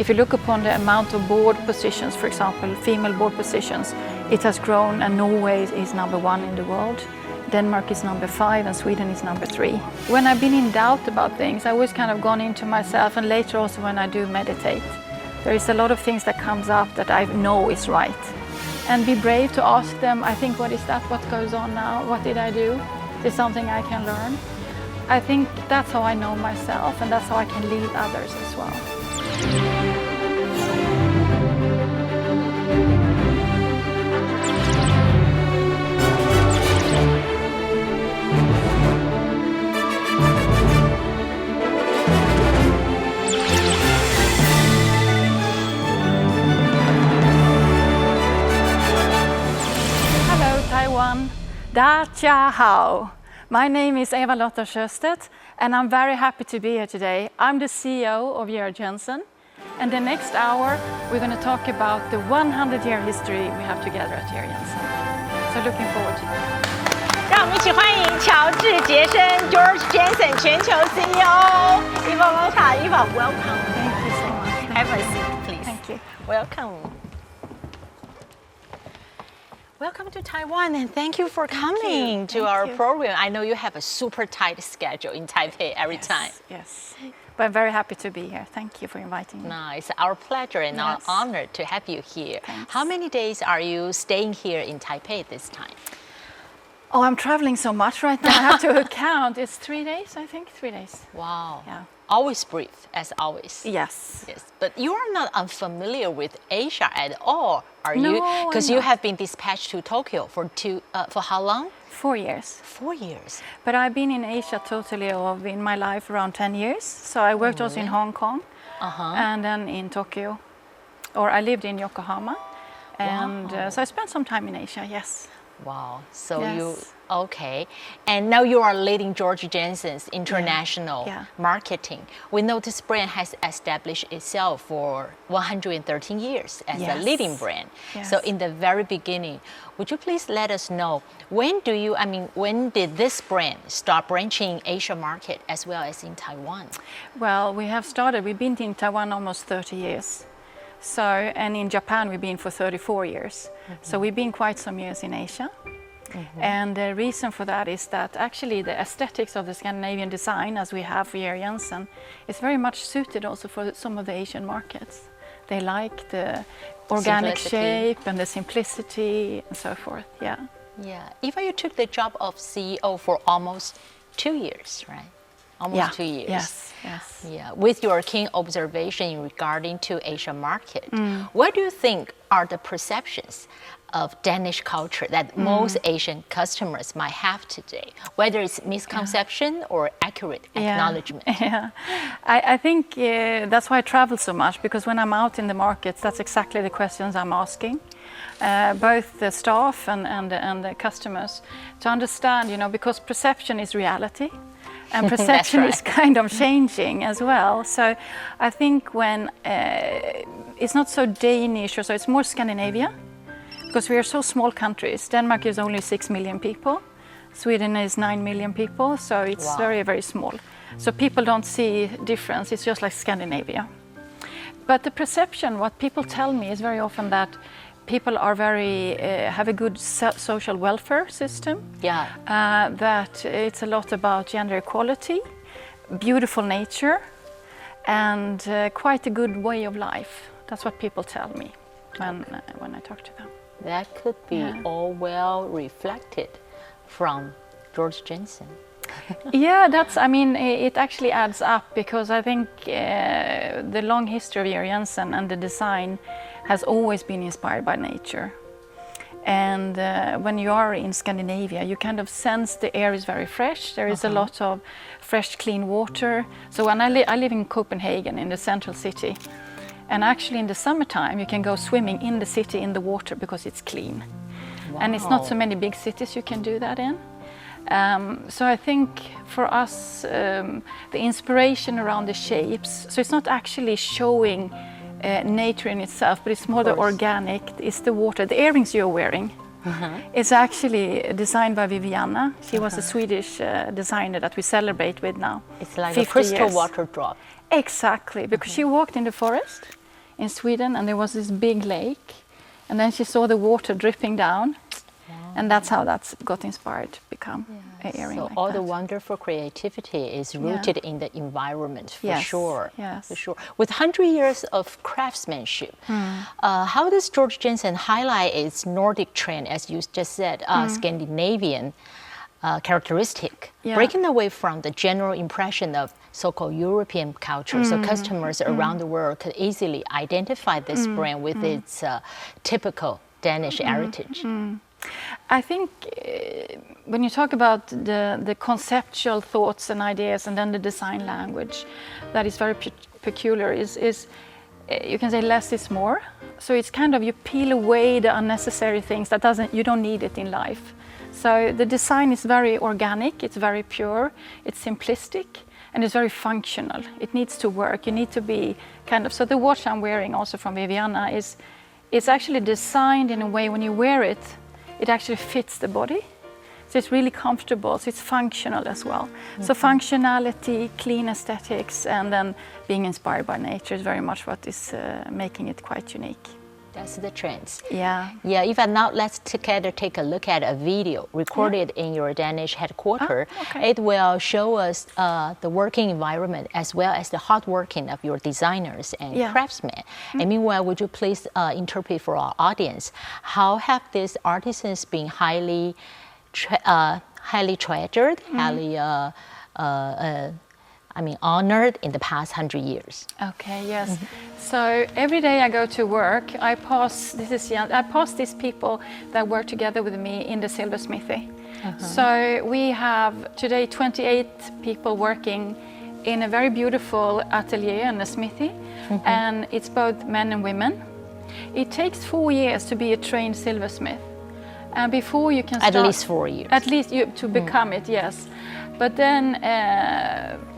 if you look upon the amount of board positions, for example, female board positions, it has grown, and Norway is number 1 in the world. Denmark is number 5 and Sweden is number 3. When I've been in doubt about things, I always kind of gone into myself, and later also when I do meditate, there is a lot of things that comes up that I know is right. And be brave to ask them, I think, what is that? What goes on now? What did I do? Is there something I can learn? I think that's how I know myself, and that's how I can lead others as well. Taiwan. Da Chia Hao. My name is Eva-Lotta Sjöstedt, and I'm very happy to be here today. I'm the CEO of Georg Jensen, and the next hour we're going to talk about the 100-year history we have together at Georg Jensen. So looking forward to it. 让我们一起欢迎乔治杰生 Georg Jensen 全球 CEO Eva-Lotta. Eva, welcome. Thank you so much. Have a seat, please. Thank you. Welcome. Welcome to Taiwan, and thank you for coming to our program. I know you have a super tight schedule in Taipei every time. Yes, but I'm very happy to be here. Thank you for inviting me. Nice. Our pleasure and our honor to have you here. Thanks. How many days are you staying here in Taipei this time? Oh, I'm traveling so much right now. I have to count. It's 3 days, I think. 3 days. Wow. Yeah. Always brief, as always. Yes. Yes. But you are not unfamiliar with Asia at all, are No, you? Because I'm you not. have been dispatched to Tokyo for how long? 4 years. 4 years. But I've been in Asia totally in my life around 10 years. So I worked also in Hong Kong and then in Tokyo. Or I lived in Yokohama. And so I spent some time in Asia, yes. Wow. So Yes. okay. And now you are leading Georg Jensen's international marketing. We know this brand has established itself for 113 years as a leading brand. Yes. So in the very beginning, would you please let us know, when did this brand start branching in Asia market as well as in Taiwan? Well, we've been in Taiwan almost 30 years. So, and in Japan we've been for 34 years. So we've been quite some years in Asia. And the reason for that is that actually the aesthetics of the Scandinavian design, as we have for Georg Jensen, is very much suited also for some of the Asian markets. They like the organic shape and the simplicity and so forth, yeah. Yeah. Eva, you took the job of CEO for almost 2 years, right? Almost 2 years. Yes, yes. Yeah. With your keen observation regarding to Asia market, what do you think are the perceptions of Danish culture that most Asian customers might have today, whether it's misconception or accurate acknowledgement? Yeah, I think that's why I travel so much, because when I'm out in the markets, that's exactly the questions I'm asking. Both the staff and the customers, to understand, because perception is reality. And perception is kind of changing as well. So I think when it's not so Danish, or so it's more Scandinavia, because we are so small countries. Denmark is only 6 million people. Sweden is 9 million people, so it's very, very small. So people don't see difference. It's just like Scandinavia. But the perception, what people tell me is very often that people are have a good social welfare system. Yeah. That it's a lot about gender equality, beautiful nature, and quite a good way of life. That's what people tell me when I talk to them. That could be all well reflected from Georg Jensen. Yeah, it actually adds up, because I think the long history of Georg Jensen and the design has always been inspired by nature. And when you are in Scandinavia, you kind of sense the air is very fresh. There is a lot of fresh, clean water. So when I live in Copenhagen, in the central city, and actually in the summertime you can go swimming in the city in the water because it's clean. And it's not so many big cities you can do that in. So I think for us, the inspiration around the shapes, so it's not actually showing nature in itself, but it's more the organic, it's the water. The earrings you're wearing is actually designed by Viviana. She was a Swedish designer that we celebrate with now. It's like a crystal water drop. Exactly, because she walked in the forest in Sweden, and there was this big lake, and then she saw the water dripping down, and that's how that got inspired to become an earring. So like all that. the wonderful creativity is rooted in the environment, for sure. Yes. For sure. With 100 years of craftsmanship, how does Georg Jensen highlight its Nordic trend, as you just said, Scandinavian characteristic, breaking away from the general impression of so-called European culture, so customers around the world could easily identify this brand with its typical Danish heritage? I think when you talk about the conceptual thoughts and ideas, and then the design language, that is very peculiar. Is you can say less is more. So it's kind of, you peel away the unnecessary things that you don't need it in life. So the design is very organic. It's very pure. It's simplistic. And it's very functional. It needs to work. You need to be kind of, so the watch I'm wearing also from Viviana it's actually designed in a way when you wear it, it actually fits the body. So it's really comfortable, so it's functional as well. So functionality, clean aesthetics, and then being inspired by nature is very much what is making it quite unique. That's the trends. Yeah. Yeah, Eva, now let's together take a look at a video recorded in your Danish headquarters. Okay. It will show us the working environment as well as the hard working of your designers and craftsmen. And meanwhile, would you please interpret for our audience, how have these artisans been highly treasured, highly honored in the past 100 years? Okay, yes. So every day I go to work, I pass these people that work together with me in the silversmithy. So we have today 28 people working in a very beautiful atelier and a smithy, and it's both men and women. It takes 4 years to be a trained silversmith, and before you can start, at least 4 years. At least to become it, yes. But then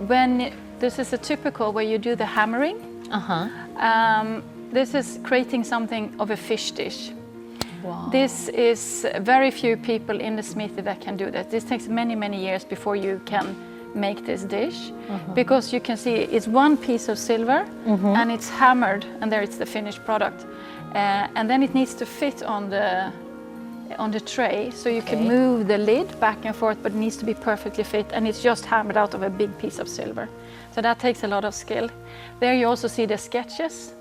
when this is a typical where you do the hammering, this is creating something of a fish dish. Wow. This is very few people in the smithy that can do that. This takes many, many years before you can make this dish, because you can see it's one piece of silver and it's hammered, and there it's the finished product. And then it needs to fit on the tray, so you can move the lid back and forth, but it needs to be perfectly fit, and it's just hammered out of a big piece of silver. So that takes a lot of skill. There you also see the sketches.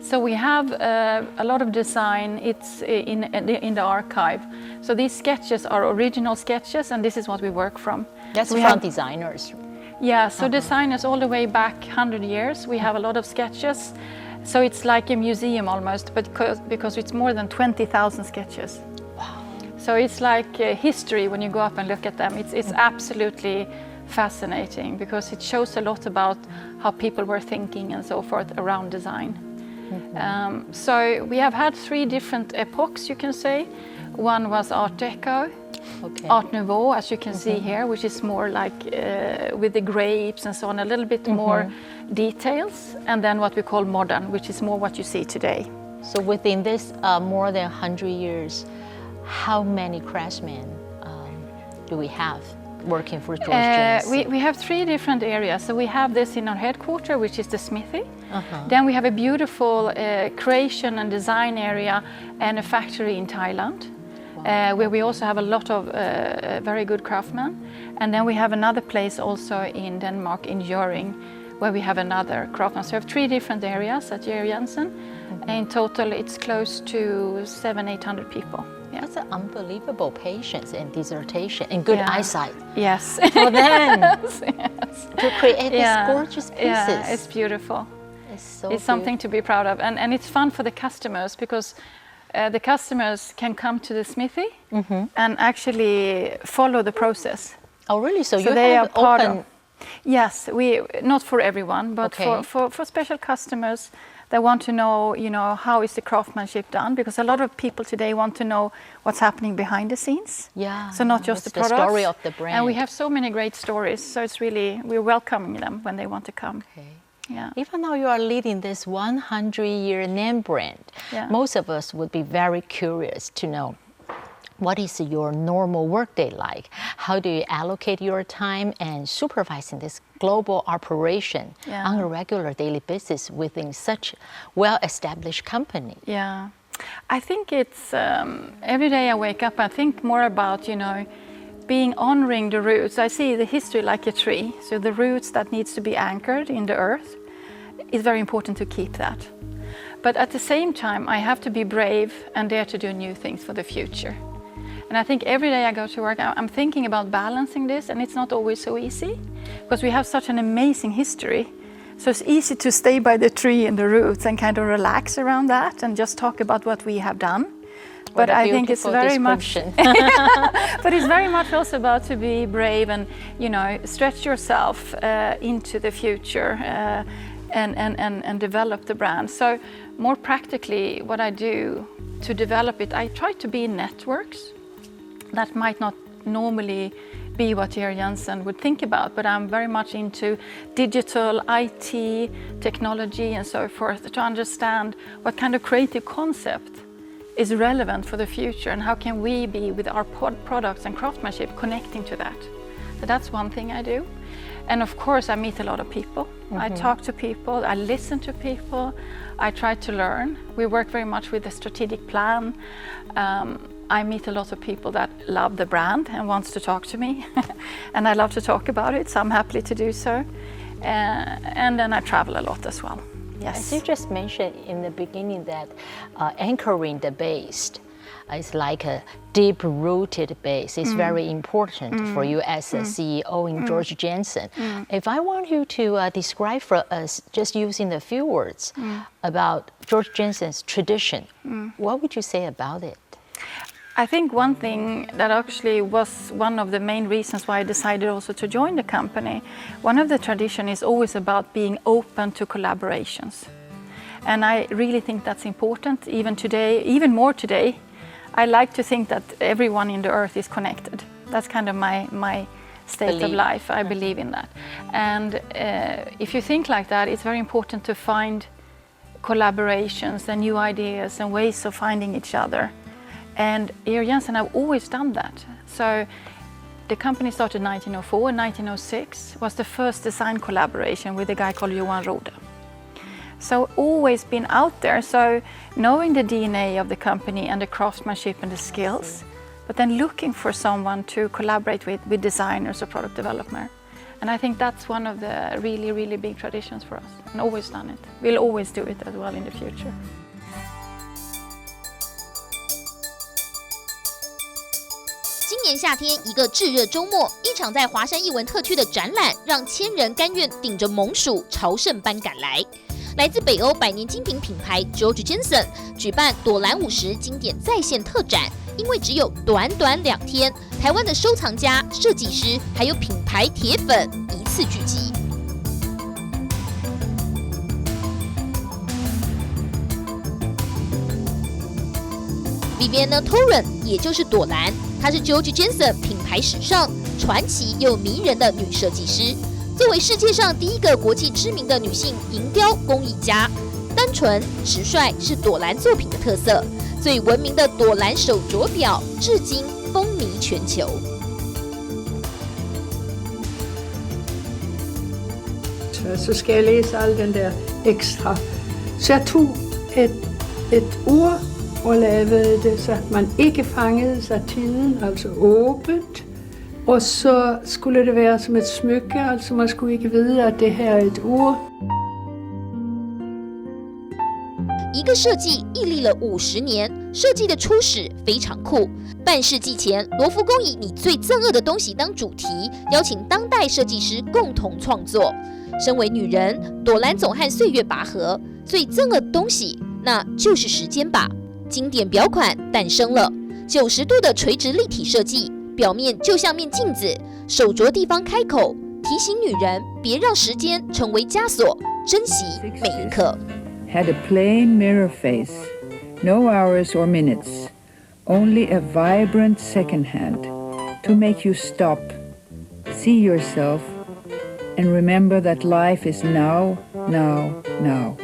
So we have a lot of design. It's in the archive. So these sketches are original sketches, and this is what we work from. That's from designers. Yeah, so designers all the way back 100 years. We have a lot of sketches. So it's like a museum almost, but because it's more than 20,000 sketches. So it's like history when you go up and look at them. It's absolutely fascinating, because it shows a lot about how people were thinking and so forth around design. So we have had 3 different epochs, you can say. One was Art Deco, Art Nouveau, as you can see here, which is more like with the grapes and so on, a little bit more details. And then what we call modern, which is more what you see today. So within this more than 100 years, how many craftsmen do we have working for Georg Jensen? We have 3 different areas. So we have this in our headquarters, which is the smithy. Then we have a beautiful creation and design area and a factory in Thailand, where we also have a lot of very good craftsmen. And then we have another place also in Denmark, in Jøring, where we have another craftsman. So we have 3 different areas at Georg Jensen. In total, it's close to 700-800 people. Yeah. That's an unbelievable patience and dissertation and good eyesight. Yes. For them yes. to create these gorgeous pieces. Yeah, it's beautiful. It's something to be proud of. And it's fun for the customers, because the customers can come to the smithy and actually follow the process. Oh, really? So you they have are part open... of, yes, not for everyone, but for special customers that want to know, how is the craftsmanship done? Because a lot of people today want to know what's happening behind the scenes. Yeah. So not just the products. The story of the brand. And we have so many great stories. So it's really, we're welcoming them when they want to come. Okay. Yeah. Even though you are leading this 100-year name brand, most of us would be very curious to know what is your normal workday like? How do you allocate your time and supervising this global operation on a regular daily basis within such well-established company? Yeah, I think it's every day I wake up, I think more about, being honoring the roots. I see the history like a tree. So the roots that needs to be anchored in the earth, it's very important to keep that. But at the same time, I have to be brave and dare to do new things for the future. And I think every day I go to work, I'm thinking about balancing this, and it's not always so easy because we have such an amazing history. So it's easy to stay by the tree and the roots and kind of relax around that and just talk about what we have done. But I think it's very much, but it's very much also about to be brave and, stretch yourself into the future and develop the brand. So more practically, what I do to develop it, I try to be in networks that might not normally be what Georg Jensen would think about, but I'm very much into digital, IT, technology and so forth to understand what kind of creative concept is relevant for the future and how can we be with our products and craftsmanship connecting to that. So that's one thing I do. And of course I meet a lot of people. I talk to people, I listen to people, I try to learn. We work very much with a strategic plan. I meet a lot of people that love the brand and wants to talk to me. And I love to talk about it, so I'm happy to do so. And then I travel a lot as well. Yes. As you just mentioned in the beginning that anchoring the base is like a deep-rooted base. It's very important for you as a CEO in Georg Jensen. If I want you to describe for us, just using a few words, about Georg Jensen's tradition, what would you say about it? I think one thing that actually was one of the main reasons why I decided also to join the company, one of the tradition is always about being open to collaborations. And I really think that's important, even today, even more today. I like to think that everyone in the earth is connected. That's kind of my state of life. I believe in that. And if you think like that, it's very important to find collaborations and new ideas and ways of finding each other. And Georg Jensen have always done that. So the company started in 1904, and 1906 was the first design collaboration with a guy called Johan Rode. So always been out there, so knowing the DNA of the company and the craftsmanship and the skills, but then looking for someone to collaborate with designers or product development. And I think that's one of the really, really big traditions for us, and always done it. We'll always do it as well in the future. 今年夏天，一个炙热周末，一场在华山艺文特区的展览，让千人甘愿顶着猛暑朝圣般赶来。来自北欧百年精品品牌 Georg Jensen 举办朵兰50经典再现特展，因为只有短短2天，台湾的收藏家、设计师还有品牌铁粉一次聚集。Vivienne Toren 也就是朵兰，她是 Georg Jensen 品牌史上传奇又迷人的女设计师。作为世界上第一个国际知名的女性银雕工艺家，单纯直率是朵兰作品的特色。最闻名的朵兰手镯表，至今风靡全球。Så skal jeg læse al den der ekstra. Så jeg tog et ur og lavede det, så man ikke fangede sig tiden, altså åbent. Og så skulle det være som et smykke, altså man skulle ikke vide, at det her er et ur. 一个设计屹立了50年，设计的初始非常酷。半世纪前，罗浮宫以你最憎恶的东西当主题，邀请当代设计师共同创作。身为女人，朵兰总和岁月拔河，最憎恶的东西，那就是时间吧。经典表款诞生了，90度的垂直立体设计，表面就像面镜子，手镯地方开口，提醒女人别让时间成为枷锁，珍惜每一刻。Had a plain mirror face, no hours or minutes, only a vibrant second hand to make you stop, see yourself, and remember that life is now, now, now.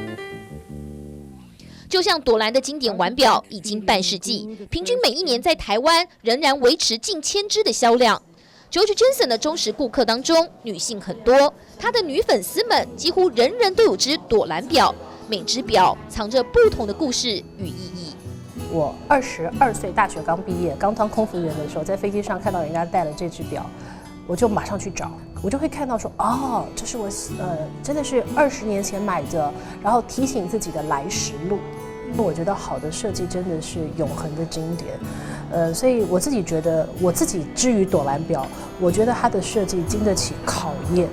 就像朵兰的经典腕表，已经半世纪，平均每一年在台湾仍然维持近1000只的销量。Georg Jensen 的忠实顾客当中，女性很多，他的女粉丝们几乎人人都有只朵兰表，每只表藏着不同的故事与意义。我22岁，大学刚毕业，刚当空服员的时候，在飞机上看到人家戴了这只表，我就马上去找，我就会看到说，哦，这是我真的是20年前买的，然后提醒自己的来时路。我觉得好的设计真的是永恒的经典，所以我自己觉得，我自己至于朵兰表，我觉得它的设计经得起考验。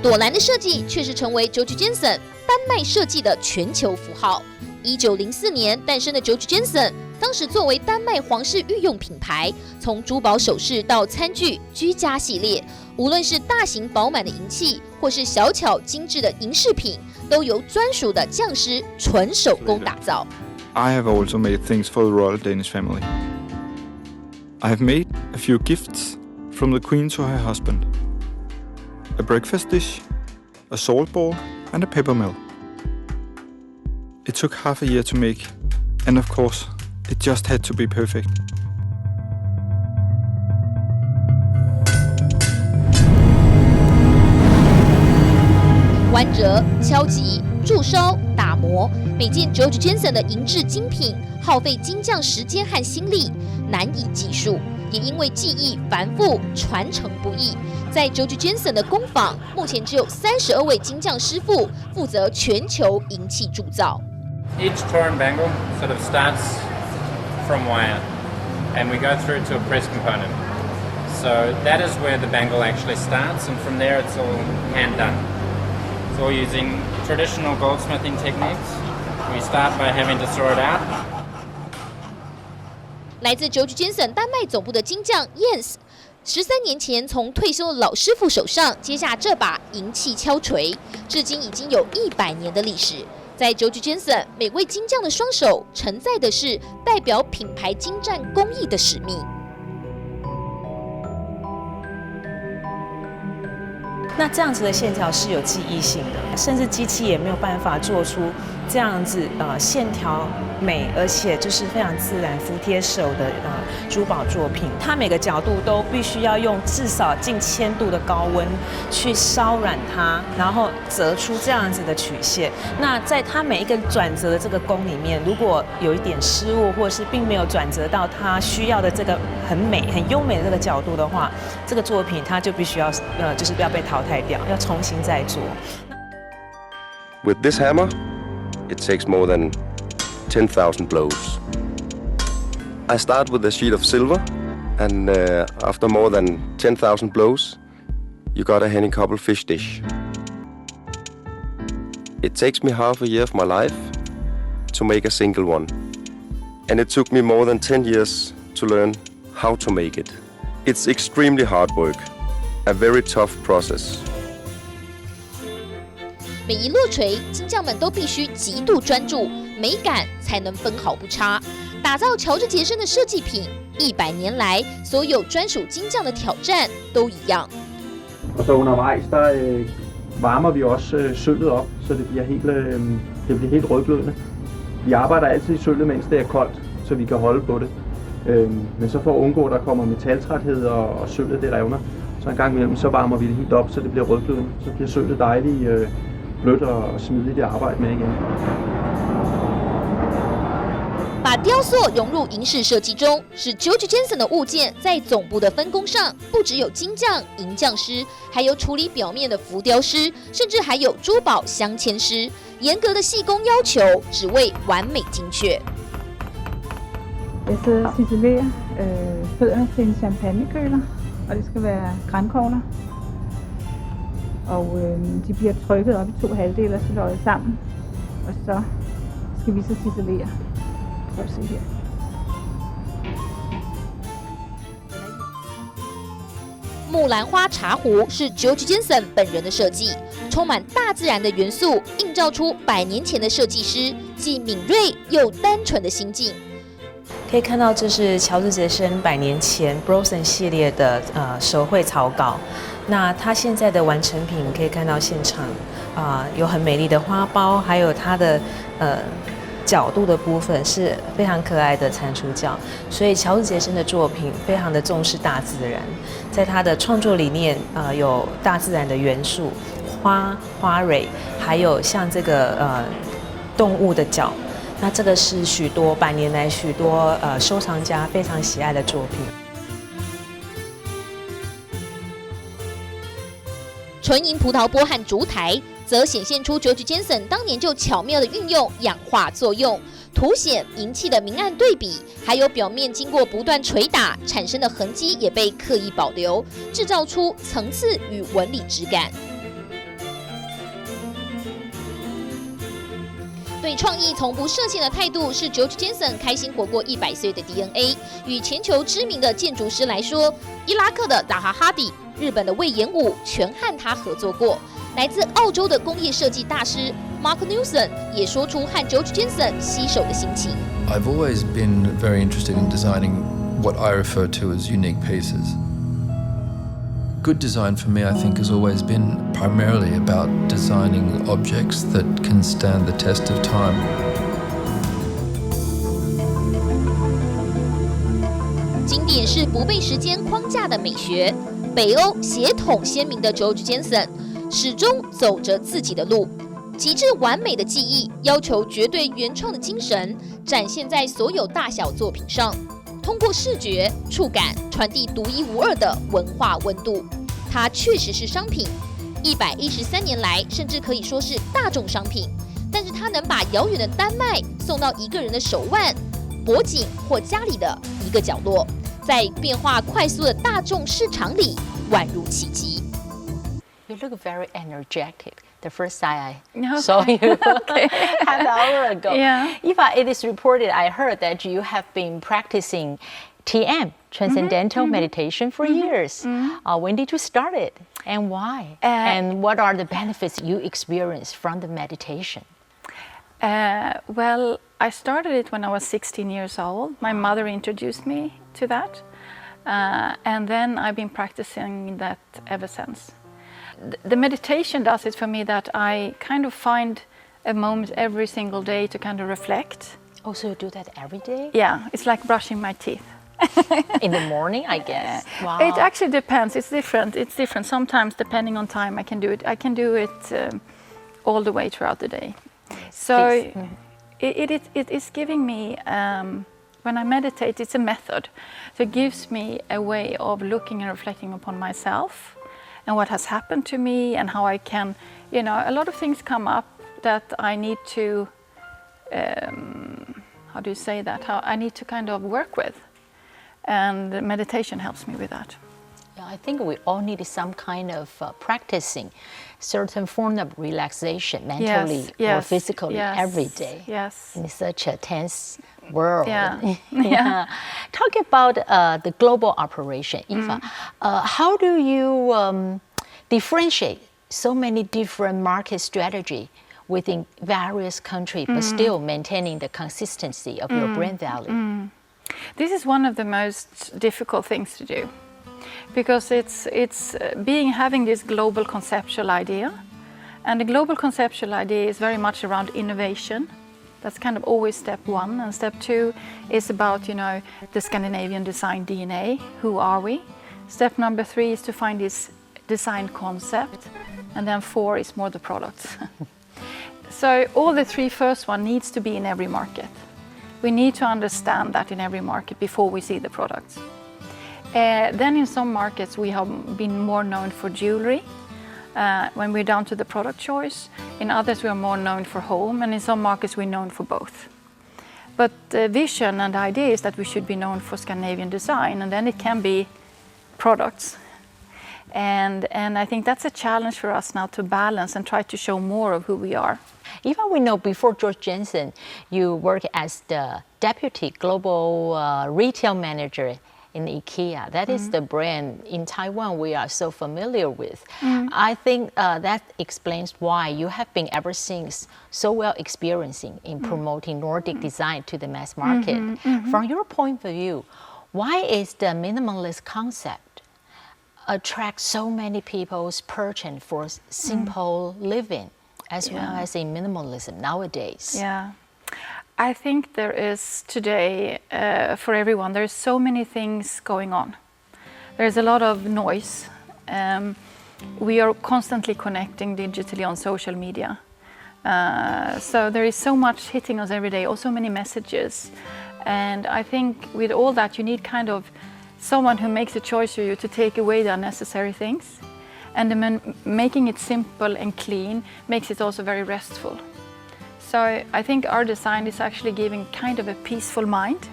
朵兰的设计确实成为 Georg Jensen 丹麦设计的全球符号。1904年诞生的 Georg Jensen， 当时作为丹麦皇室御用品牌，从珠宝首饰到餐具、居家系列，无论是大型饱满的银器，或是小巧精致的银饰品，都由专属的匠师纯手工打造。I have also made things for the royal Danish family. I have made a few gifts from the Queen to her husband. A breakfast dish, a salt ball, and a paper mill. It took half a year to make, and of course, it just had to be perfect. 弯折、敲击、铸烧、打磨，每件 Georg Jensen 的银质精品，耗费金匠时间和心力，难以计数。也因为技艺繁复，传承不易，在 Georg Jensen 的工坊，目前只有32位金匠师傅负责全球银器铸造。Each torn bangle sort of starts from wire, and we go through to a press component. So that is where the bangle actually starts, and from there it's all hand done. So we're using traditional goldsmithing techniques. We start by having to saw it out. 来自 Georg Jensen 丹麦总部的金匠 Jens，13年前从退休的老师傅手上接下这把银器敲锤，至今已经有100年的历史。在 Georg Jensen 每位金匠的双手承载的是代表品牌精湛工艺的使命。那这样子的线条是有记忆性的，甚至机器也没有办法做出这样子线条美，而且就是非常自然、服帖手的珠宝作品。它每个角度都必须要用至少近1000度的高温去烧软它，然后折出这样子的曲线。那在它每一个转折的这个工里面，如果有一点失误，或者是并没有转折到它需要的这个很美、很优美的这个角度的话，这个作品它就必须要就是要被淘汰掉，要重新再做。With this hammer, it takes more than 10,000 blows. I start with a sheet of silver, and after more than 10,000 blows, you got a henny-cobble fish dish. It takes me half a year of my life to make a single one, and it took me more than 10 years to learn how to make it. It's extremely hard work, a very tough process. 每一落锤，金匠们都必须极度专注，美感才能分毫不差。打造乔治杰生的设计品，100年来，所有专属金匠的挑战都一样。Og så undervejs varmer vi også sølvet op, så det bliver helt rødglødende. Vi arbejder altid i sølvet, mens det er koldt, så vi kan holde på det. Men så for at undgå, at der kommer metaltræthed og sølvet det revner, så en gang imellem så varmer vi det helt op, så det bliver rødglødende. Så bliver sølvet dejligt blødt og smidigt at arbejde med igen. 把雕塑融入银饰设计中，是 Georg Jensen 的物件在总部的分工上，不只有金匠、银匠师，还有处理表面的浮雕师，甚至还有珠宝镶嵌师。严格的细工要求，只为完美精确。Jeg sidder og titulerer fødderne til en champagnekøler, og det skal være grankogler. Og de bliver trykket op i 2 halvdele og så løjet sammen. Og så skal vi så titulere. Prøv at se her. 木兰花茶壶是 Georg Jensen 本人的设计，充满大自然的元素，映照出100年前的设计师既敏锐又单纯的心境。可以看到，这是乔治杰生100年前 Brosen 系列的手绘草稿。那它现在的完成品，你可以看到现场有很美丽的花苞，还有它的角度的部分是非常可爱的蟾蜍角。所以乔治杰森的作品非常的重视大自然，在他的创作理念有大自然的元素，花蕊，还有像这个动物的角。那这个是百年来许多收藏家非常喜爱的作品。纯银葡萄波和烛台，则显现出Georg Jensen当年就巧妙的运用氧化作用，凸显银器的明暗对比，还有表面经过不断捶打产生的痕迹也被刻意保留，制造出层次与纹理质感。对创意从不设限的态度是Georg Jensen开心活过100岁的 DNA。与全球知名的建筑师来说，伊拉克的达哈哈迪、日本的魏延武全和他合作过。来自澳洲的工业设计大师 Mark Newson 也说出和Georg Jensen 携手的心情。I've always been very interested in designing what I refer to as unique pieces. Good design for me, I think, has always been primarily about designing objects that can stand the test of time. 经典是不被时间框架的美学。北欧血统鲜明的Georg Jensen始终走着自己的路，极致完美的技艺，要求绝对原创的精神，展现在所有大小作品上。通过视觉、触感传递独一无二的文化温度。它确实是商品，113年来甚至可以说是大众商品。但是它能把遥远的丹麦送到一个人的手腕、脖颈或家里的一个角落，在变化快速的大众市场里，宛如奇迹。You look very energetic. The first time I saw you half an hour ago. Yeah. Eva, it is reported, I heard that you have been practicing TM, Transcendental Meditation, for years. When did you start it and why? And what are the benefits you experienced from the meditation? Well, I started it when I was 16 years old. My mother introduced me to that. And then I've been practicing that ever since. The meditation does it for me that I kind of find a moment every single day to kind of reflect. Oh, so you do that every day? Yeah, it's like brushing my teeth. In the morning, I guess. Wow. It actually depends. It's different. It's different. Sometimes, depending on time, I can do it. I can do it all the way throughout the day. So it is giving me, when I meditate, it's a method. So it gives me a way of looking and reflecting upon myself and what has happened to me and how I can, you know, a lot of things come up that I need to, how do you say that? How I need to kind of work with. And meditation helps me with that. Yeah, I think we all need some kind of practicing certain form of relaxation mentally or physically every day. Yes. In such a tense world. Yeah. Talk about the global operation, Eva. How do you differentiate so many different market strategy within various countries, but still maintaining the consistency of your brand value? This is one of the most difficult things to do, because it's having this global conceptual idea, and the global conceptual idea is very much around innovation. That's kind of always step one, and step two is about, you know, the Scandinavian design DNA. Who are we? Step number three is to find this design concept, and then 4 is more the products. So all the 3 first one needs to be in every market. We need to understand that in every market before we see the products. Then in some markets we have been more known for jewelry when we're down to the product choice. In others we are more known for home, and in some markets we're known for both. But the vision and the idea is that we should be known for Scandinavian design, and then it can be products. And I think that's a challenge for us now to balance and try to show more of who we are. Even we know before Georg Jensen, you work as the deputy global retail manager in IKEA. That is the brand in Taiwan we are so familiar with. I think that explains why you have been ever since so well experiencing in promoting Nordic design to the mass market. From your point of view, why is the minimalist concept attract so many people's purchase for simple living as well as in minimalism nowadays? Yeah. I think there is today, for everyone, there's so many things going on. There's a lot of noise. We are constantly connecting digitally on social media. So there is so much hitting us every day, also many messages. And I think with all that, you need kind of someone who makes a choice for you to take away the unnecessary things. And making it simple and clean makes it also very restful. So I think our design is actually giving kind of a peaceful mind,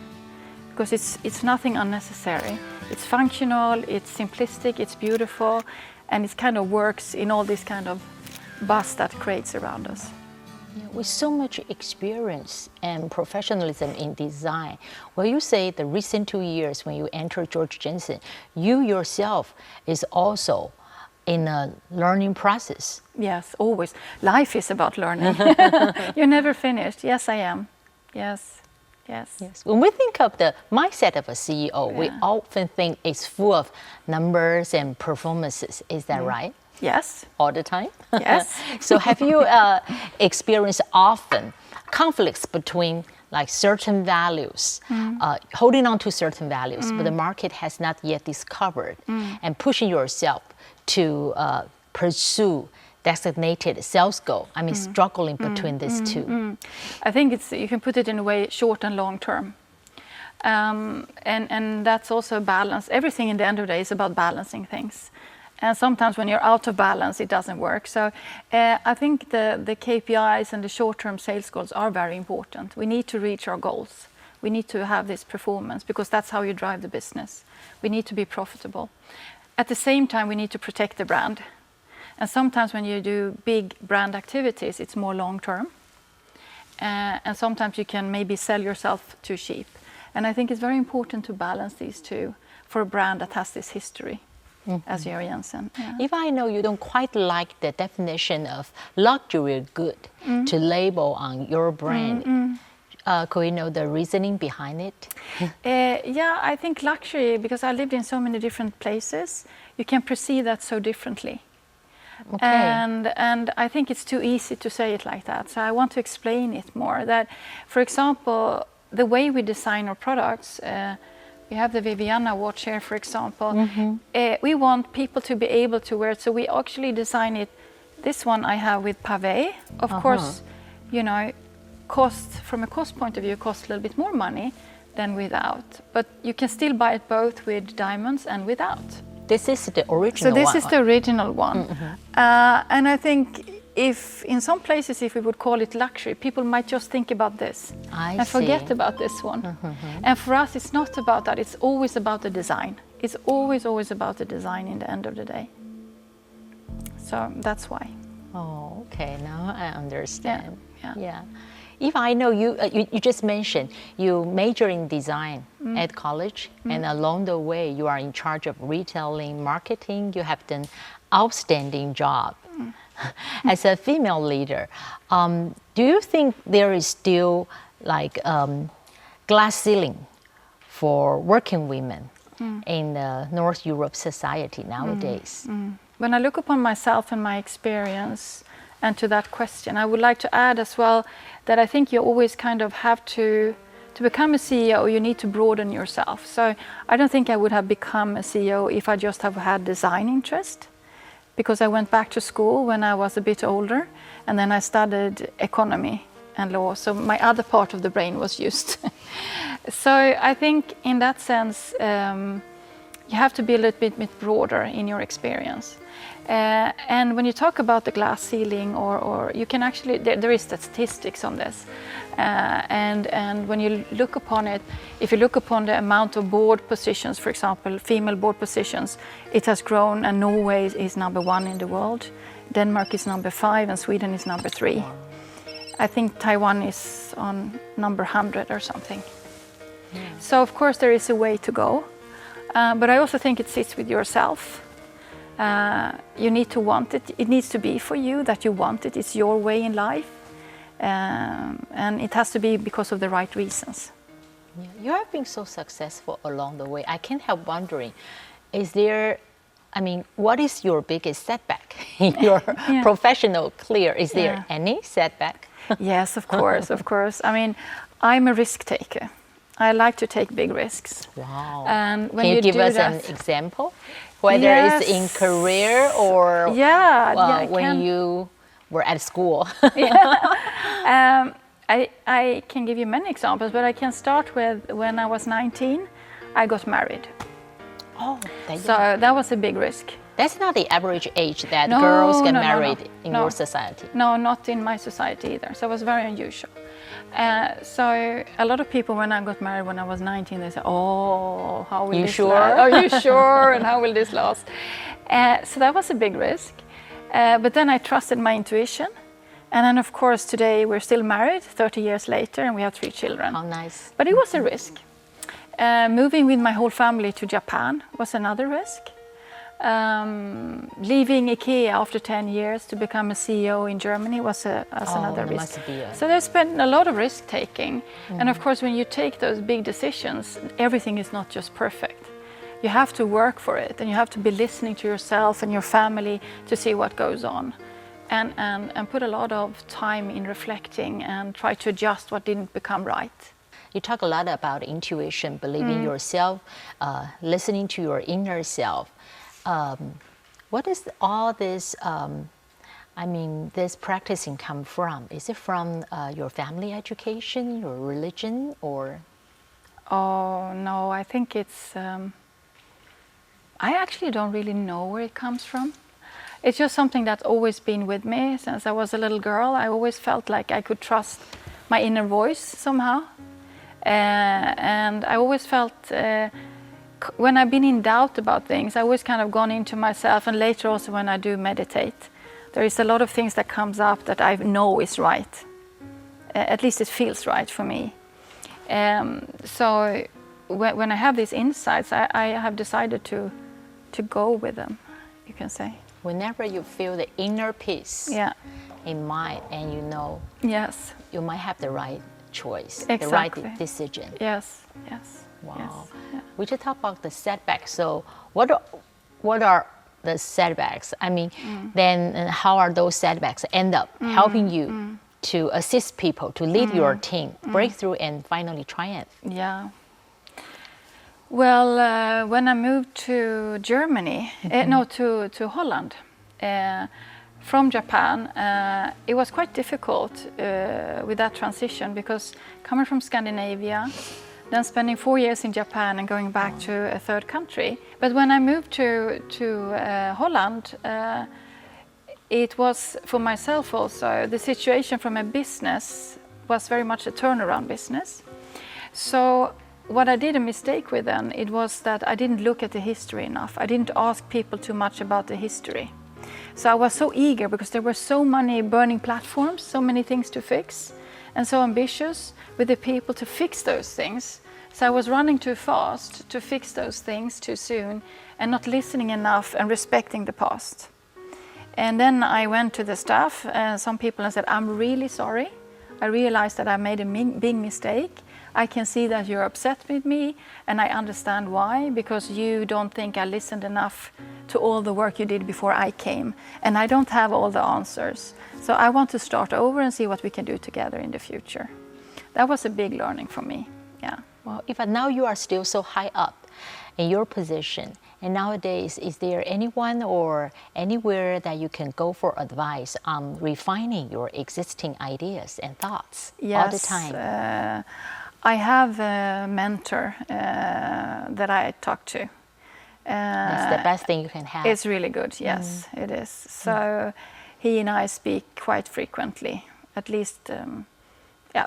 because it's nothing unnecessary. It's functional, it's simplistic, it's beautiful, and it kind of works in all this kind of buzz that creates around us. With so much experience and professionalism in design, will you say the recent 2 years when you entered Georg Jensen, you yourself is also in a learning process? Yes, always. Life is about learning. You're never finished. Yes, I am. Yes. Yes. When we think of the mindset of a CEO, we often think it's full of numbers and performances. Is that right? Yes. All the time? Yes. So have you experienced often conflicts between like certain values, holding on to certain values, but the market has not yet discovered, and pushing yourself to pursue designated sales goal? I mean, struggling between these two. I think you can put it in a way short and long term. And that's also a balance. Everything in the end of the day is about balancing things. And sometimes when you're out of balance, it doesn't work. So I think the KPIs and the short-term sales goals are very important. We need to reach our goals. We need to have this performance, because that's how you drive the business. We need to be profitable. At the same time, we need to protect the brand. And sometimes when you do big brand activities, it's more long-term. And sometimes you can maybe sell yourself too cheap. And I think it's very important to balance these two for a brand that has this history. As Georg Jensen. Yeah. If I know you don't quite like the definition of luxury good to label on your brand, could we know the reasoning behind it? Yeah, I think luxury, because I lived in so many different places, you can perceive that so differently. Okay. And I think it's too easy to say it like that. So I want to explain it more. That, for example, the way we design our products, we have the Viviana watch here, for example. We want people to be able to wear it, so we actually design it. This one I have with pavé. Of course, you know, from a cost point of view, costs a little bit more money than without. But you can still buy it both with diamonds and without. This is the original one. So this is the original one. And I think if in some places, if we would call it luxury, people might just think about this and forget about this one. And for us, it's not about that. It's always about the design. It's always about the design in the end of the day. So that's why. Oh, okay. Now I understand. Yeah. If I know you just mentioned you major in design at college, and along the way you are in charge of retailing, marketing. You have done outstanding job. As a female leader, do you think there is still like glass ceiling for working women in the North Europe society nowadays? When I look upon myself and my experience, and to that question, I would like to add as well that I think you always kind of have to become a CEO, you need to broaden yourself. So I don't think I would have become a CEO if I just have had design interest, because I went back to school when I was a bit older, and then I studied economy and law, so my other part of the brain was used. So I think in that sense, you have to be a little bit broader in your experience. And when you talk about the glass ceiling, or you can actually, there is statistics on this. And when you look upon it, if you look upon the amount of board positions, for example, female board positions, it has grown, and Norway is number 1 in the world. Denmark is number 5, and Sweden is number 3. I think Taiwan is on number 100 or something. So of course there is a way to go. But I also think it sits with yourself. You need to want it. It needs to be for you, that you want it. It's your way in life. And it has to be because of the right reasons. You have been so successful along the way. I can't help wondering, is there I mean, what is your biggest setback in your professional career? Is there any setback? Yes, of course, of course. I mean, I'm a risk taker. I like to take big risks. Wow. And when Can you give us an example? Whether it's in career or when you were at school? I can give you many examples, but I can start with when I was 19, I got married. Oh, so that was a big risk. That's not the average age that girls get married in your society. No, not in my society either. So it was very unusual. So a lot of people, when I got married when I was 19, they say, "Oh, how will this last? Are you sure? And how will this last?" So that was a big risk. But then I trusted my intuition. And then, of course, today we're still married 30 years later, and we have 3 children. How nice. But it was a risk. Moving with my whole family to Japan was another risk. Leaving IKEA after 10 years to become a CEO in Germany was another risk. So there's been a lot of risk taking. And of course, when you take those big decisions, everything is not just perfect. You have to work for it, and you have to be listening to yourself and your family to see what goes on. And put a lot of time in reflecting and try to adjust what didn't become right. You talk a lot about intuition, believing yourself, listening to your inner self. What is all this, this practicing come from? Is it from your family education, your religion, or? Oh, no, I think it's, I actually don't really know where it comes from. It's just something that's always been with me since I was a little girl. I always felt like I could trust my inner voice somehow. And I always felt, when I've been in doubt about things, I always kind of gone into myself, and later also when I do meditate, there is a lot of things that comes up that I know is right. At least it feels right for me. So when I have these insights, I have decided to go with them, you can say. Whenever you feel the inner peace in mind, and you know, you might have the right choice, the right decision. Yes. Wow. Yes. Yeah. We just talk about the setbacks. So what are the setbacks? I mean, then how are those setbacks end up helping you to assist people, to lead your team, break through, and finally triumph? Yeah. Well, when I moved to Germany, to Holland, from Japan, it was quite difficult with that transition, because coming from Scandinavia, then spending 4 years in Japan and going back to a third country. But when I moved to Holland, it was for myself also, the situation from a business was very much a turnaround business. So what I did a mistake with then, it was that I didn't look at the history enough. I didn't ask people too much about the history. So I was so eager because there were so many burning platforms, so many things to fix, and so ambitious with the people to fix those things. So I was running too fast to fix those things too soon and not listening enough and respecting the past. And then I went to the staff, some people, and said, "I'm really sorry. I realized that I made a big mistake. I can see that you're upset with me, and I understand why, because you don't think I listened enough to all the work you did before I came, and I don't have all the answers. So I want to start over and see what we can do together in the future." That was a big learning for me, yeah. Well, if now you are still so high up in your position, and nowadays, is there anyone or anywhere that you can go for advice on refining your existing ideas and thoughts all the time? Yes, I have a mentor that I talk to. That's the best thing you can have. It's really good, yes, it is. So he and I speak quite frequently, at least,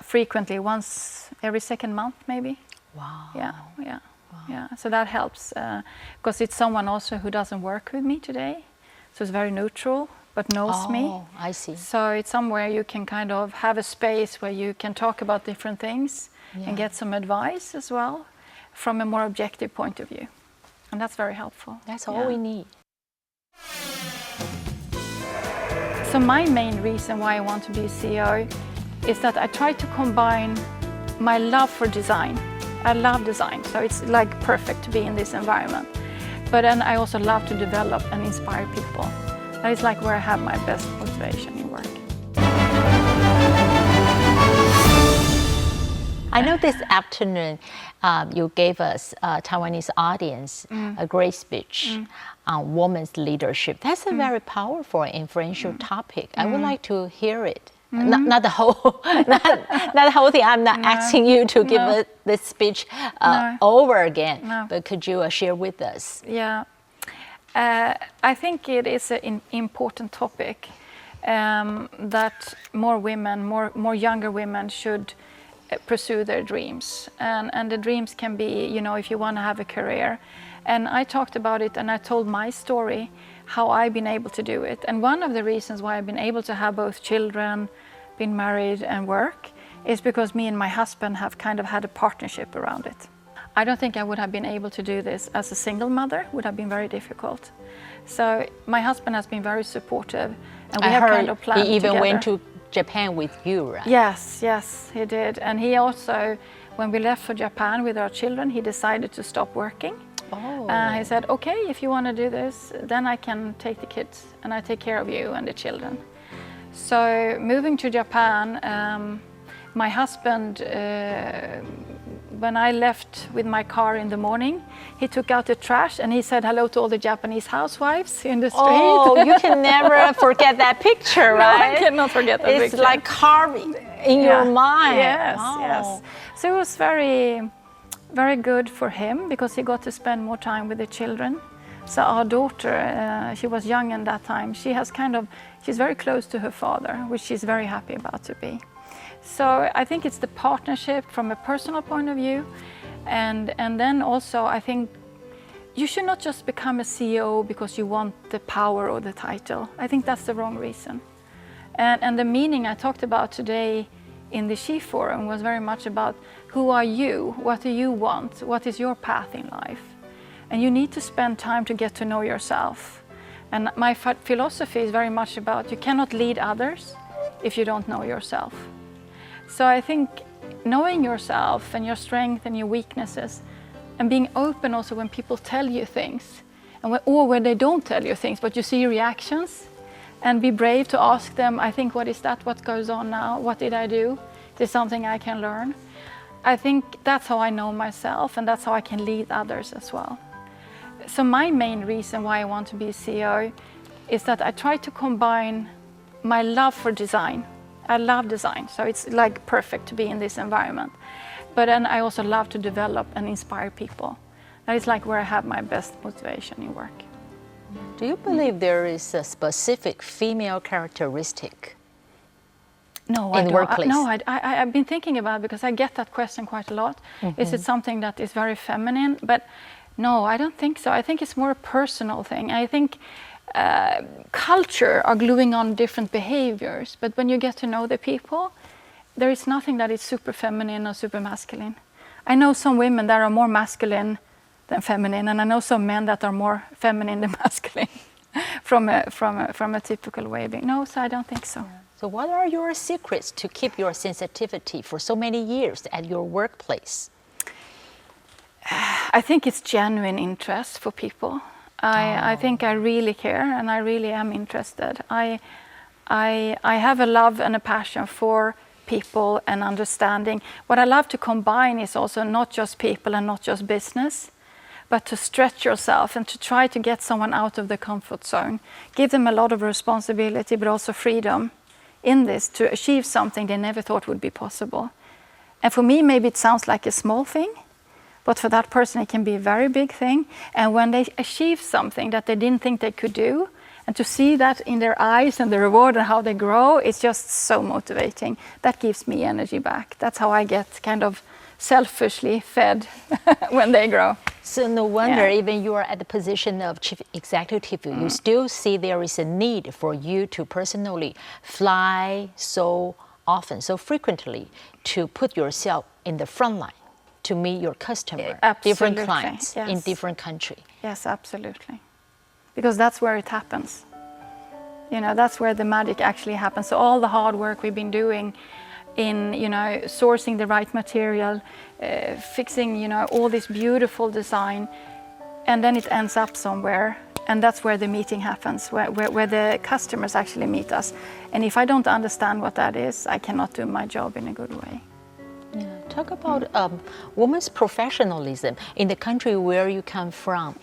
frequently, once every second month maybe. Wow. Yeah. Yeah, so that helps, because it's someone also who doesn't work with me today, so it's very neutral, but knows me. Oh, I see. So it's somewhere you can kind of have a space where you can talk about different things and get some advice as well from a more objective point of view. And that's very helpful. That's all we need. So my main reason why I want to be a CEO is that I try to combine my love for design. I love design, so it's like perfect to be in this environment. But then I also love to develop and inspire people. That is like where I have my best motivation in work. I know this afternoon you gave us, Taiwanese audience, a great speech on women's leadership. That's a very powerful and influential topic. I would like to hear it. Not the whole, not the whole thing. I'm not asking you to give this speech over again, but could you share with us? Yeah, I think it is an important topic that more women, more younger women should pursue their dreams, and the dreams can be, you know, if you want to have a career. And I talked about it, and I told my story, how I've been able to do it. And one of the reasons why I've been able to have both children, been married and work, is because me and my husband have kind of had a partnership around it. I don't think I would have been able to do this as a single mother. It would have been very difficult. So my husband has been very supportive, and we have kind of planned he even together. went to Japan with you, right? Yes, he did. And he also, when we left for Japan with our children, he decided to stop working. He said, okay, if you want to do this, then I can take the kids and I take care of you and the children. So moving to Japan, my husband, when I left with my car in the morning, he took out the trash and he said hello to all the Japanese housewives in the street. Oh, you can never forget that picture, right? No, I cannot forget that picture. It's like carved in your mind. Yes, wow. yes. So it was very, very good for him because he got to spend more time with the children. So our daughter, she was young in that time, she's very close to her father, which she's very happy about to be. So I think it's the partnership from a personal point of view, and then also I think you should not just become a CEO because you want the power or the title. I think that's the wrong reason. And the meaning I talked about today in the She Forum was very much about who are you, what do you want, what is your path in life? And you need to spend time to get to know yourself. And my philosophy is very much about you cannot lead others if you don't know yourself. So I think knowing yourself and your strengths and your weaknesses, and being open also when people tell you things, or when they don't tell you things, but you see reactions, and be brave to ask them, I think, what is that? What goes on now? What did I do? Is there something I can learn? I think that's how I know myself, and that's how I can lead others as well. So my main reason why I want to be a CEO is that I try to combine my love for design. I love design, so it's like perfect to be in this environment. But then I also love to develop and inspire people. That is like where I have my best motivation in work. Do you believe there is a specific female characteristic in the workplace? I've been thinking about it because I get that question quite a lot. Is it something that is very feminine? But no, I don't think so. I think it's more a personal thing. I think culture are gluing on different behaviors, but when you get to know the people, there is nothing that is super feminine or super masculine. I know some women that are more masculine than feminine, and I know some men that are more feminine than masculine from a typical way of being. No, so I don't think so. Yeah. So what are your secrets to keep your sensitivity for so many years at your workplace? I think it's genuine interest for people. I think I really care, and I really am interested. I have a love and a passion for people and understanding. What I love to combine is also not just people and not just business, but to stretch yourself and to try to get someone out of the comfort zone. Give them a lot of responsibility, but also freedom in this to achieve something they never thought would be possible. And for me, maybe it sounds like a small thing, but for that person, it can be a very big thing. And when they achieve something that they didn't think they could do, and to see that in their eyes and the reward and how they grow, it's just so motivating. That gives me energy back. That's how I get kind of selfishly fed when they grow. So no wonder, even you are at the position of chief executive, you still see there is a need for you to personally fly so often, so frequently, to put yourself in the front line, to meet your customer, different clients in different countries. Yes, absolutely. Because that's where it happens. You know, that's where the magic actually happens. So all the hard work we've been doing in, you know, sourcing the right material, fixing, you know, all this beautiful design, and then it ends up somewhere, and that's where the meeting happens, where the customers actually meet us. And if I don't understand what that is, I cannot do my job in a good way. Yeah. Talk about women's professionalism in the country where you come from.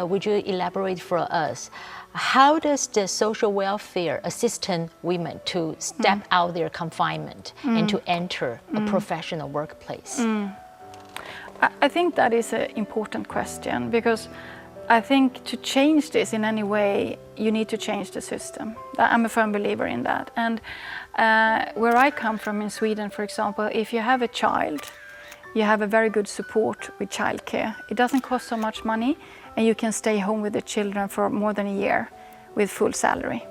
Would you elaborate for us? How does the social welfare assist women to step out their confinement and to enter a professional workplace? I think that is an important question, because I think to change this in any way, you need to change the system. I'm a firm believer in that. And where I come from in Sweden, for example, if you have a child, you have a very good support with childcare. It doesn't cost so much money, and you can stay home with the children for more than a year with full salary.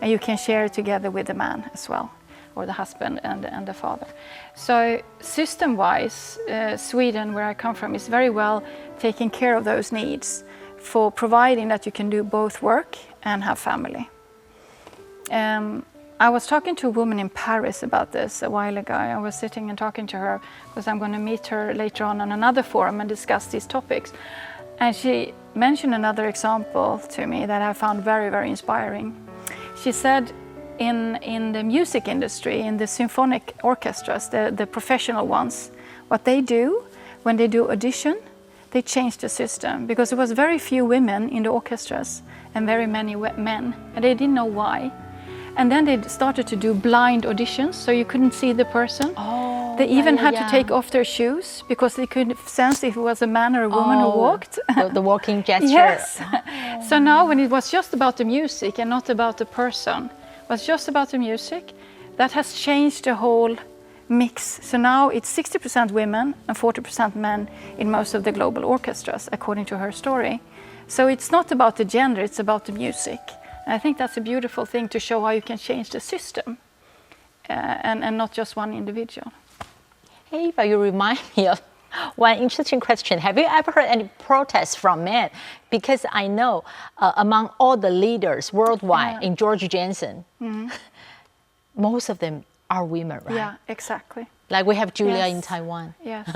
And you can share it together with the man as well, or the husband and the father. So system-wise, Sweden, where I come from, is very well taking care of those needs for providing that you can do both work and have family. I was talking to a woman in Paris about this a while ago. I was sitting and talking to her because I'm going to meet her later on another forum and discuss these topics. And she mentioned another example to me that I found very, very inspiring. She said in the music industry, in the symphonic orchestras, the professional ones, what they do when they do audition, they change the system, because there was very few women in the orchestras and very many men, and they didn't know why. And then they started to do blind auditions, so you couldn't see the person. They even had to take off their shoes because they couldn't sense if it was a man or a woman who walked. The walking gesture. Yes. So now when it was just about the music and not about the person, was just about the music, that has changed the whole mix. So now it's 60% women and 40% men in most of the global orchestras, according to her story. So it's not about the gender, it's about the music. And I think that's a beautiful thing to show how you can change the system and not just one individual. Hey, Eva, you remind me of one interesting question. Have you ever heard any protests from men? Because I know among all the leaders worldwide in Georg Jensen, most of them are women, right? Yeah, exactly. Like we have Julia in Taiwan. Yes.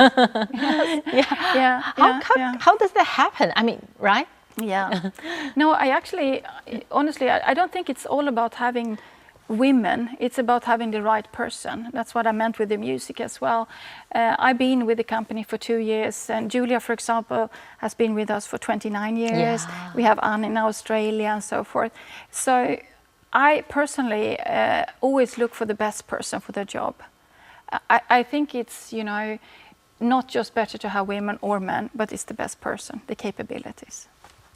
How does that happen? I mean, right? Yeah. No, I actually, honestly, I don't think it's all about having women. It's about having the right person. That's what I meant with the music as well. I've been with the company for 2 years, and Julia, for example, has been with us for 29 years. Yeah. We have Anne in Australia and so forth. So I personally always look for the best person for their job. I think it's, you know, not just better to have women or men, but it's the best person, the capabilities.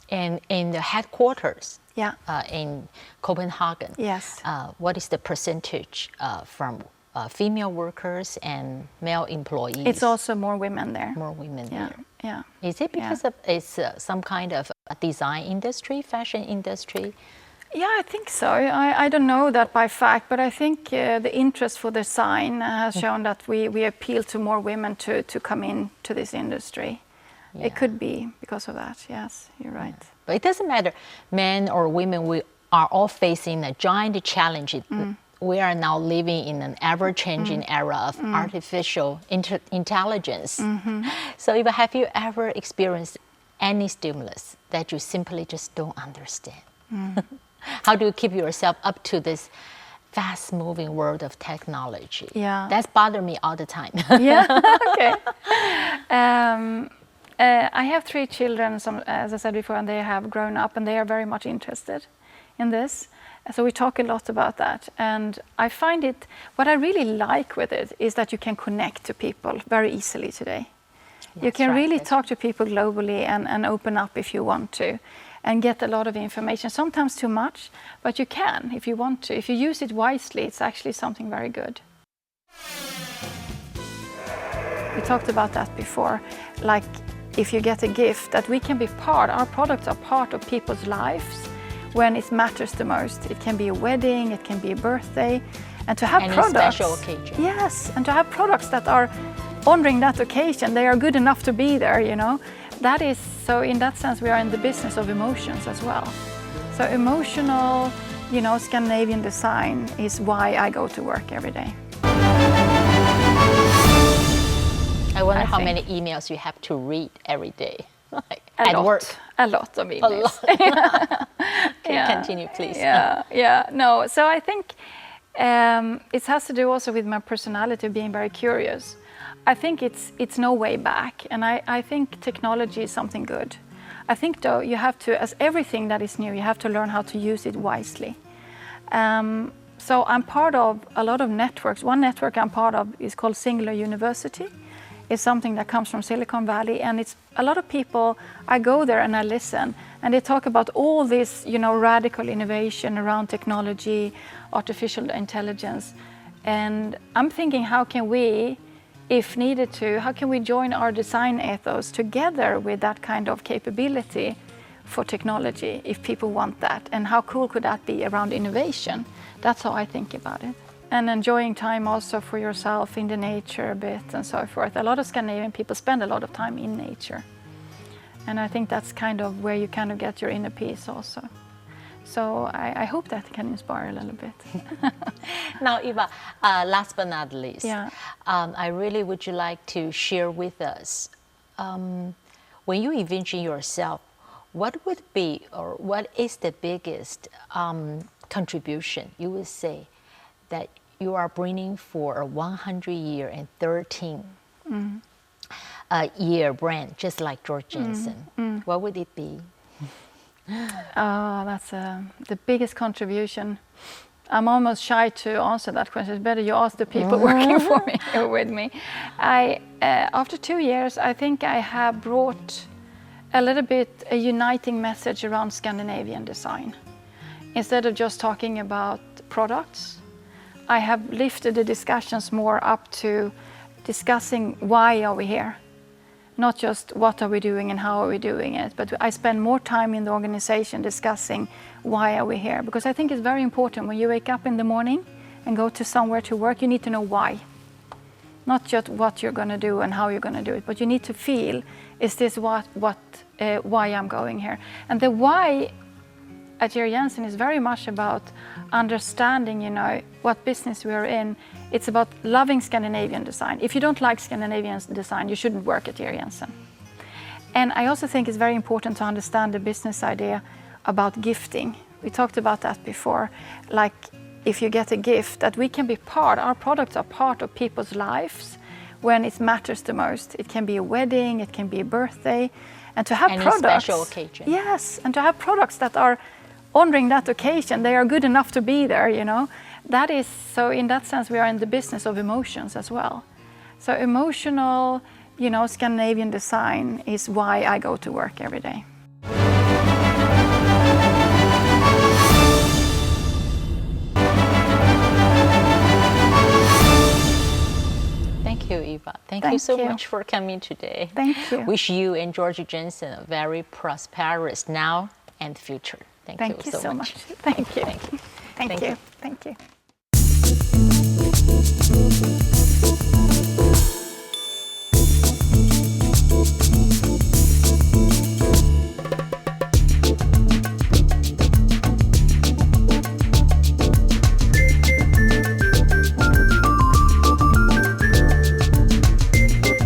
And in the headquarters, yeah, in Copenhagen, yes, what is the percentage from female workers and male employees? It's also more women there. More women yeah. there. Yeah. Is it because of it's some kind of a design industry, fashion industry? Yeah, I think so. I don't know that by fact, but I think the interest for design has shown that we appeal to more women to come into this industry. Yeah. It could be because of that. Yes, you're right. Yeah. But it doesn't matter, men or women, we are all facing a giant challenge. We are now living in an ever-changing era of artificial intelligence. So have you ever experienced any stimulus that you simply just don't understand? How do you keep yourself up to this fast-moving world of technology? Yeah. That's bothered me all the time. Yeah, okay. I have 3 children, as I said before, and they have grown up and they are very much interested in this. So we talk a lot about that. And I find it, what I really like with it is that you can connect to people very easily today. Yes, you can really talk to people globally and open up if you want to and get a lot of information, sometimes too much, but you can if you want to. If you use it wisely, it's actually something very good. We talked about that before, like if you get a gift, that we can be our products are part of people's lives when it matters the most. It can be a wedding, it can be a birthday, and to have products, special occasion. Yes, and to have products that are honoring that occasion, they are good enough to be there, you know. That is, so in that sense, we are in the business of emotions as well. So emotional, you know, Scandinavian design is why I go to work every day. I wonder how many emails you have to read every day. A lot of emails. Can you continue, please? Yeah. No, so I think it has to do also with my personality of being very curious. I think it's no way back, and I think technology is something good. I think though you have to, as everything that is new, you have to learn how to use it wisely. So I'm part of a lot of networks. One network I'm part of is called Singular University. It's something that comes from Silicon Valley, and it's a lot of people. I go there and I listen, and they talk about all this, radical innovation around technology, artificial intelligence, and I'm thinking, how can we, if needed to, how can we join our design ethos together with that kind of capability for technology, if people want that, and how cool could that be around innovation? That's how I think about it. And enjoying time also for yourself in the nature a bit and so forth. A lot of Scandinavian people spend a lot of time in nature. And I think that's kind of where you kind of get your inner peace also. So I hope that can inspire a little bit. Now, Eva, last but not least, I really would you like to share with us, when you envision yourself, what would be, or what is the biggest contribution you would say that you are bringing for a 100-year and 13-year brand, just like Georg Jensen? What would it be? Oh, that's the biggest contribution. I'm almost shy to answer that question. It's better you ask the people working for me or with me. After 2 years, I think I have brought a little bit a uniting message around Scandinavian design. Instead of just talking about products, I have lifted the discussions more up to discussing why are we here. Not just what are we doing and how are we doing it, but I spend more time in the organization discussing why are we here. Because I think it's very important when you wake up in the morning and go to somewhere to work, you need to know why. Not just what you're going to do and how you're going to do it, but you need to feel, is this why I'm going here? And the why at Georg Jensen is very much about understanding, what business we are in. It's about loving Scandinavian design. If you don't like Scandinavian design, you shouldn't work at Georg Jensen. And I also think it's very important to understand the business idea about gifting. We talked about that before. Like, if you get a gift, that we can be our products are part of people's lives when it matters the most. It can be a wedding, it can be a birthday. And to have products, special occasion. Yes, and to have products that are honoring that occasion, they are good enough to be there, That is, so in that sense, we are in the business of emotions as well. So emotional, Scandinavian design is why I go to work every day. Thank you, Eva. Thank you so much for coming today. Thank you. Wish you and Georg Jensen a very prosperous now and future. Thank you so much. Thank you. Thank you. Thank you.